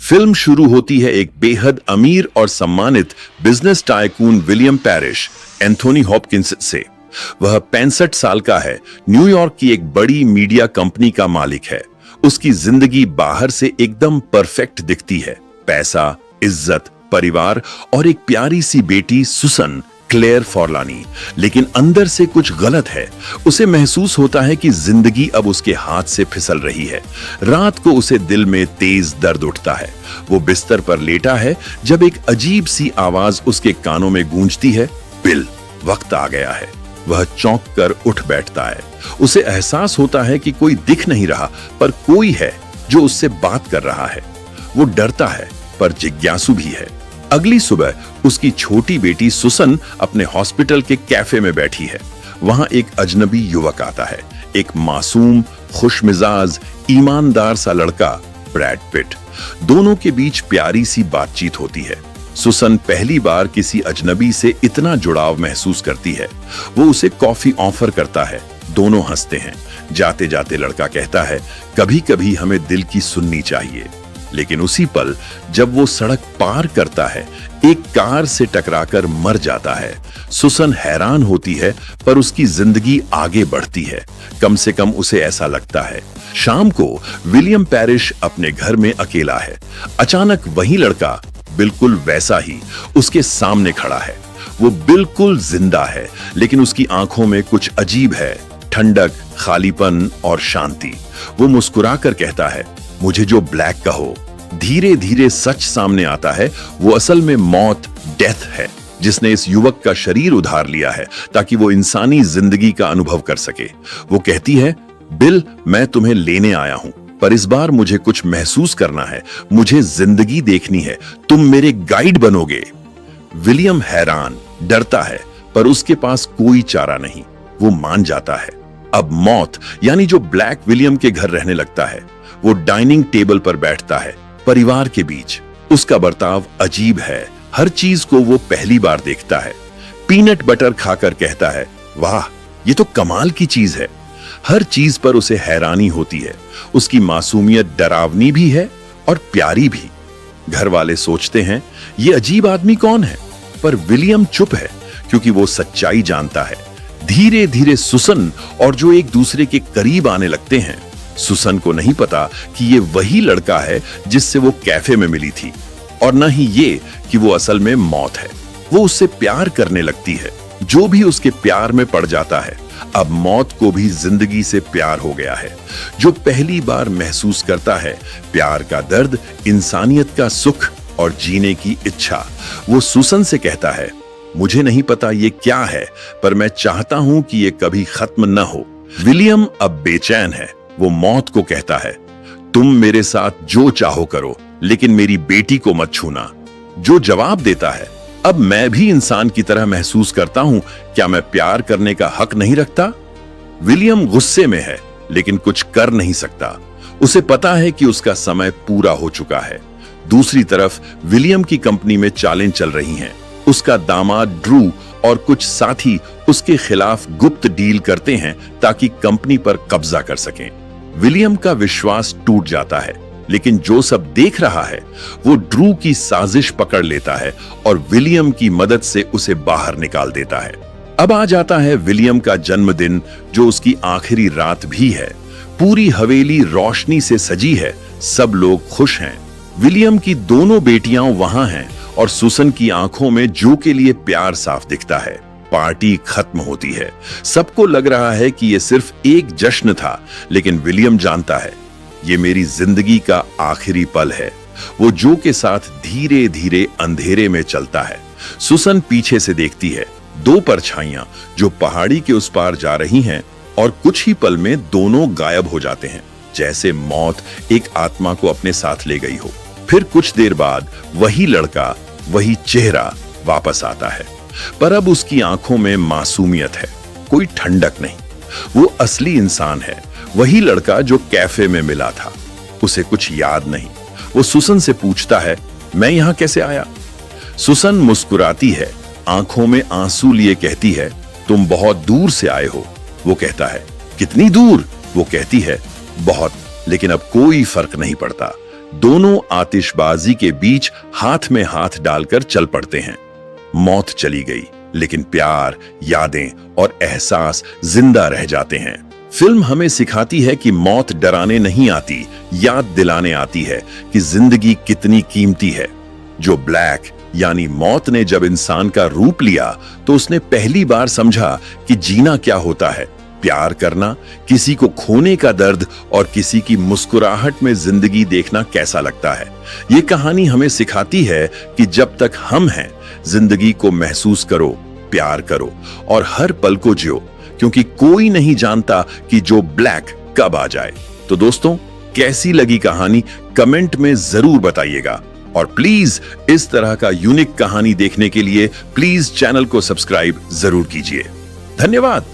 Film शुरू होती है एक बेहद अमीर और सम्मानित business tycoon William parish Anthony Hopkins से। वह 65 साल का है, न्यूयॉर्क की एक बड़ी मीडिया कंपनी का मालिक है। उसकी जिंदगी बाहर से एकदम परफेक्ट दिखती है, पैसा, इज्जत, परिवार और एक प्यारी सी बेटी सुसन क्लेयर फॉरलानी। लेकिन अंदर से कुछ गलत है। उसे महसूस होता है कि जिंदगी अब उसके हाथ से फिसल रही है। रात को उसे दिल में तेज दर्द उठता है। वो बिस्तर पर लेटा है जब एक अजीब सी आवाज उसके कानों में गूंजती है, बिल, वक्त आ गया है। वह चौंक कर उठ बैठता है। उसे एहसास होता है कि कोई दिख नहीं रहा, पर कोई है जो उससे बात कर रहा है। वो डरता है पर जिज्ञासु भी है। अगली सुबह उसकी छोटी बेटी सुसन अपने हॉस्पिटल के कैफे में बैठी है। वहां एक अजनबी युवक आता है, एक मासूम, खुशमिजाज, ईमानदार सा लड़का, ब्रैड पिट। दोनों के बीच प्यारी सी बातचीत होती है। सुसन पहली बार किसी अजनबी से इतना जुड़ाव महसूस करती है। वो उसे कॉफी ऑफर करता है। दोनों हंसते हैं। जाते जाते लड़का कहता है, कभी कभी हमें दिल की सुननी चाहिए। लेकिन उसी पल जब वो सड़क पार करता है, एक कार से टकराकर मर जाता है। सुसन हैरान होती है, पर उसकी जिंदगी आगे बढ़ती है। कम से कम उसे ऐसा लगता है। शाम को विलियम पैरिश अपने घर में अकेला है। अचानक वही लड़का, बिल्कुल वैसा ही, उसके सामने खड़ा है। वो बिल्कुल जिंदा है, लेकिन उसकी आंखों में कुछ अजीब है, ठंडक, खालीपन और शांति। वो मुस्कुराकर कहता है, मुझे जो ब्लैक कहो। धीरे धीरे सच सामने आता है, वो असल में मौत, डेथ है, जिसने इस युवक का शरीर उधार लिया है ताकि वो इंसानी जिंदगी का अनुभव कर सके। वो कहती है, बिल, मैं तुम्हें लेने आया हूं, पर इस बार मुझे कुछ महसूस करना है। मुझे जिंदगी देखनी है। तुम मेरे गाइड बनोगे। विलियम हैरान, डरता है, पर उसके पास कोई चारा नहीं। वो मान जाता है। अब मौत, यानी जो ब्लैक, विलियम के घर रहने लगता है। वो डाइनिंग टेबल पर बैठता है, परिवार के बीच। उसका बर्ताव अजीब है। हर चीज को वो पहली बार देखता है। पीनट बटर खाकर कहता है, वाह, ये तो कमाल की चीज है। हर चीज पर उसे हैरानी होती है। उसकी मासूमियत डरावनी भी है और प्यारी भी। घर वाले सोचते हैं, ये अजीब आदमी कौन है? पर विलियम चुप है, क्योंकि वो सच्चाई जानता है। धीरे धीरे सुसन और जो एक दूसरे के करीब आने लगते हैं। सुसन को नहीं पता कि ये वही लड़का है जिससे वो कैफे में मिली थी, और न ही ये कि वो असल में मौत है। वो उससे प्यार करने लगती है। जो भी उसके प्यार में पड़ जाता है, अब मौत को भी जिंदगी से प्यार हो गया है। जो पहली बार महसूस करता है प्यार का दर्द, इंसानियत का सुख और जीने की इच्छा। वो सुसन से कहता है, मुझे नहीं पता ये क्या है, पर मैं चाहता हूं कि ये कभी खत्म न हो। विलियम अब बेचैन है। वो मौत को कहता है, तुम मेरे साथ जो चाहो करो, लेकिन मेरी बेटी को मत छूना। जो जवाब देता है, अब मैं भी इंसान की तरह महसूस करता हूं, क्या मैं प्यार करने का हक नहीं रखता? विलियम गुस्से में है, लेकिन कुछ कर नहीं सकता। उसे पता है कि उसका समय पूरा हो चुका है। दूसरी तरफ विलियम की कंपनी में चालें चल रही हैं। उसका दामाद ड्रू और कुछ साथी उसके खिलाफ गुप्त डील करते हैं ताकि कंपनी पर कब्जा कर सकें। विलियम का विश्वास टूट जाता है, लेकिन जो सब देख रहा है वो ड्रू की साजिश पकड़ लेता है और विलियम की मदद से उसे बाहर निकाल देता है। अब आ जाता है विलियम का जन्मदिन, जो उसकी आखिरी रात भी है। पूरी हवेली रोशनी से सजी है। सब लोग खुश हैं। विलियम की दोनों बेटियां वहां हैं और सुसन की आंखों में जो के लिए प्यार साफ दिखता है। पार्टी खत्म होती है। सबको लग रहा है कि यह सिर्फ एक जश्न था, लेकिन विलियम जानता है ये मेरी जिंदगी का आखिरी पल है। वो जो के साथ धीरे धीरे अंधेरे में चलता है। सुसन पीछे से देखती है। दो परछाइयां जो पहाड़ी के उस पार जा रही हैं, और कुछ ही पल में दोनों गायब हो जाते हैं, जैसे मौत एक आत्मा को अपने साथ ले गई हो। फिर कुछ देर बाद वही लड़का, वही चेहरा वापस आता है, पर अब उसकी आंखों में मासूमियत है, कोई ठंडक नहीं। वो असली इंसान है, वही लड़का जो कैफे में मिला था। उसे कुछ याद नहीं। वो सुसन से पूछता है, मैं यहां कैसे आया? सुसन मुस्कुराती है, आंखों में आंसू लिए कहती है, तुम बहुत दूर से आए हो। वो कहता है, कितनी दूर? वो कहती है, बहुत, लेकिन अब कोई फर्क नहीं पड़ता। दोनों आतिशबाजी के बीच हाथ में हाथ डालकर चल पड़ते हैं। मौत चली गई, लेकिन प्यार, यादें और एहसास जिंदा रह जाते हैं। फिल्म हमें सिखाती है कि मौत डराने नहीं आती, याद दिलाने आती है कि जिंदगी कितनी कीमती है। जो ब्लैक यानी मौत ने जब इंसान का रूप लिया तो उसने पहली बार समझा कि जीना क्या होता है, प्यार करना, किसी को खोने का दर्द और किसी की मुस्कुराहट में जिंदगी देखना कैसा लगता है। ये कहानी हमें सिखाती है कि जब तक हम हैं, जिंदगी को महसूस करो, प्यार करो और हर पल को जियो, क्योंकि कोई नहीं जानता कि जो ब्लैक कब आ जाए। तो दोस्तों, कैसी लगी कहानी कमेंट में जरूर बताइएगा और प्लीज इस तरह का यूनिक कहानी देखने के लिए प्लीज चैनल को सब्सक्राइब जरूर कीजिए। धन्यवाद।